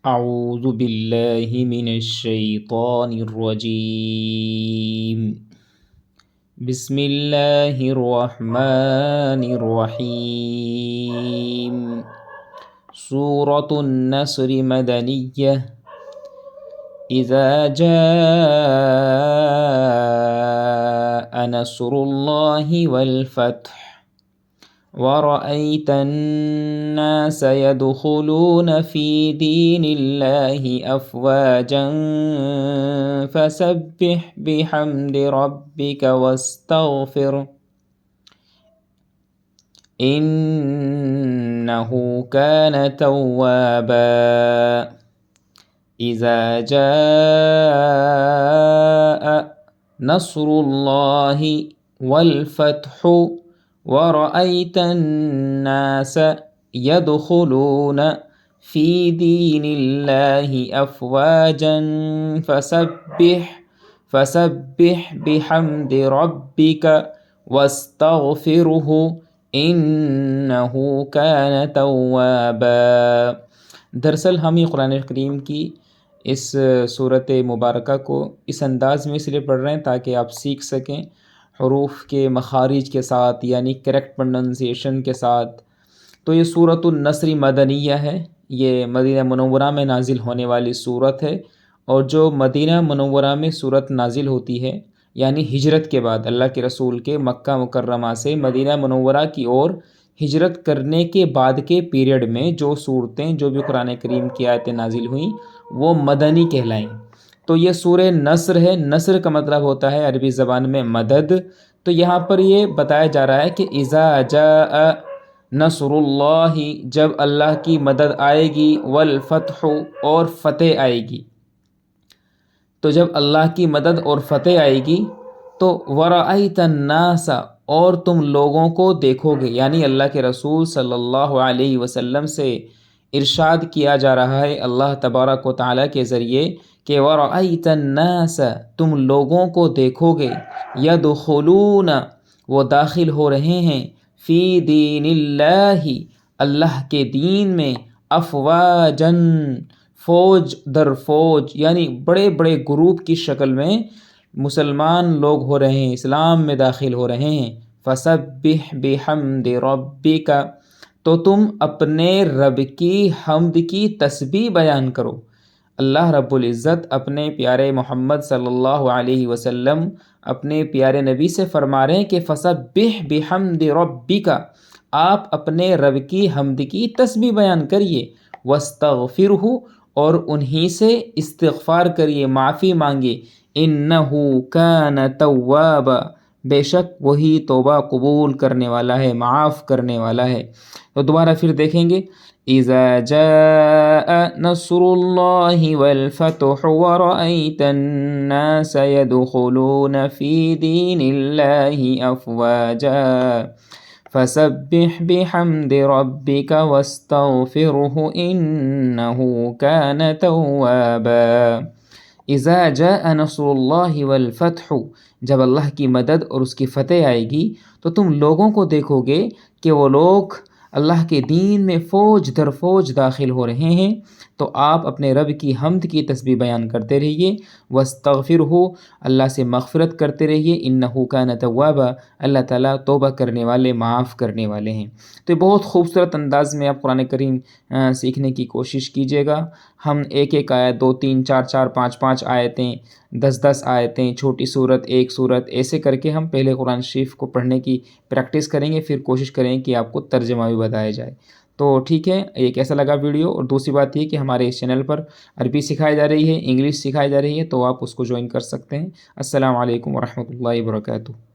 اعوذ باللہ من الشیطان الرجیم بسم اللہ الرحمن الرحیم سورة النصر مدنیہ اذا جاء نصر اللہ والفتح وَرَأَيْتَ النَّاسَ يَدْخُلُونَ فِي دِينِ اللَّهِ أَفْوَاجًا فَسَبِّحْ بِحَمْدِ رَبِّكَ وَاسْتَغْفِرْهُ إِنَّهُ كَانَ تَوَّابًا إِذَا جَاءَ نَصْرُ اللَّهِ وَالْفَتْحُ وَرَأَيْتَ النَّاسَ يَدْخُلُونَ فِي دِينِ اللَّهِ أَفْوَاجًا فَسَبِّحْ بِحَمْدِ رَبِّكَ وَاسْتَغْفِرْهُ إِنَّهُ كَانَ تَوَّابًا۔ دراصل ہم یہ قرآن کریم کی اس صورت مبارکہ کو اس انداز میں اس لیے پڑھ رہے ہیں تاکہ آپ سیکھ سکیں حروف کے مخارج کے ساتھ، یعنی کریکٹ پروننسیشن کے ساتھ۔ تو یہ سورۃ النصر مدنیہ ہے، یہ مدینہ منورہ میں نازل ہونے والی صورت ہے، اور جو مدینہ منورہ میں صورت نازل ہوتی ہے یعنی ہجرت کے بعد، اللہ کے رسول کے مکہ مکرمہ سے مدینہ منورہ کی اور ہجرت کرنے کے بعد کے پیریڈ میں جو صورتیں، جو بھی قرآن کریم کی آیتیں نازل ہوئیں وہ مدنی کہلائیں۔ تو یہ سورہ نصر ہے، نصر کا مطلب ہوتا ہے عربی زبان میں مدد۔ تو یہاں پر یہ بتایا جا رہا ہے کہ اذا جاء نصر اللہ، جب اللہ کی مدد آئے گی، والفتح اور فتح آئے گی۔ تو جب اللہ کی مدد اور فتح آئے گی تو ورأیت الناس، اور تم لوگوں کو دیکھو گے، یعنی اللہ کے رسول صلی اللہ علیہ وسلم سے ارشاد کیا جا رہا ہے اللہ تبارک و تعالیٰ کے ذریعے کہ وَرَأَيْتَ النَّاسَ، تم لوگوں کو دیکھو گے، يَدْخُلُونَ وہ داخل ہو رہے ہیں، فی دین اللہ اللہ کے دین میں، افواجاً فوج در فوج، یعنی بڑے بڑے گروپ کی شکل میں مسلمان لوگ ہو رہے ہیں، اسلام میں داخل ہو رہے ہیں۔ فَسَبِّحْ بِحَمْدِ رَبِّكَ، تو تم اپنے رب کی حمد کی تسبیح بیان کرو۔ اللہ رب العزت اپنے پیارے محمد صلی اللہ علیہ وسلم، اپنے پیارے نبی سے فرما رہے ہیں کہ فَسَبِّحْ بِحَمْدِ رَبِّكَ، آپ اپنے رب کی حمد کی تسبیح بیان کریے، وَاسْتَغْفِرْهُ اور انہی سے استغفار کریے، معافی مانگے، إِنَّهُ كَانَ تَوَّابًا، بے شک وہی توبہ قبول کرنے والا ہے، معاف کرنے والا ہے۔ تو دوبارہ پھر دیکھیں گے، اذا جاء نصر اللہ والفتح ورأیت الناس يدخلون فی دین اللہ افواجا فسبح بحمد ربک واستغفرہ انہ کان توابا۔ اذا جاء نصر اللہ والفتح، جب اللہ کی مدد اور اس کی فتح آئے گی تو تم لوگوں کو دیکھو گے کہ وہ لوگ اللہ کے دین میں فوج در فوج داخل ہو رہے ہیں، تو آپ اپنے رب کی حمد کی تسبیح بیان کرتے رہیے، واستغفرہ اللہ سے مغفرت کرتے رہیے، انہ کان توابا اللہ تعالیٰ توبہ کرنے والے، معاف کرنے والے ہیں۔ تو یہ بہت خوبصورت انداز میں آپ قرآن کریم سیکھنے کی کوشش کیجیے گا۔ ہم ایک ایک آیت، 2 3 4 4 5 5 آیتیں، 10 10 آیتیں، چھوٹی صورت، ایک صورت، ایسے کر کے ہم پہلے قرآن شریف کو پڑھنے کی پریکٹس کریں گے، پھر کوشش کریں گے کہ آپ کو ترجمہ بھی بتایا جائے۔ تو ٹھیک ہے، یہ کیسا لگا ویڈیو؟ اور دوسری بات یہ کہ ہمارے اس چینل پر عربی سکھائی جا رہی ہے، انگلش سکھائی جا رہی ہے، تو آپ اس کو جوائن کر سکتے ہیں۔ السلام علیکم ورحمۃ اللہ وبرکاتہ۔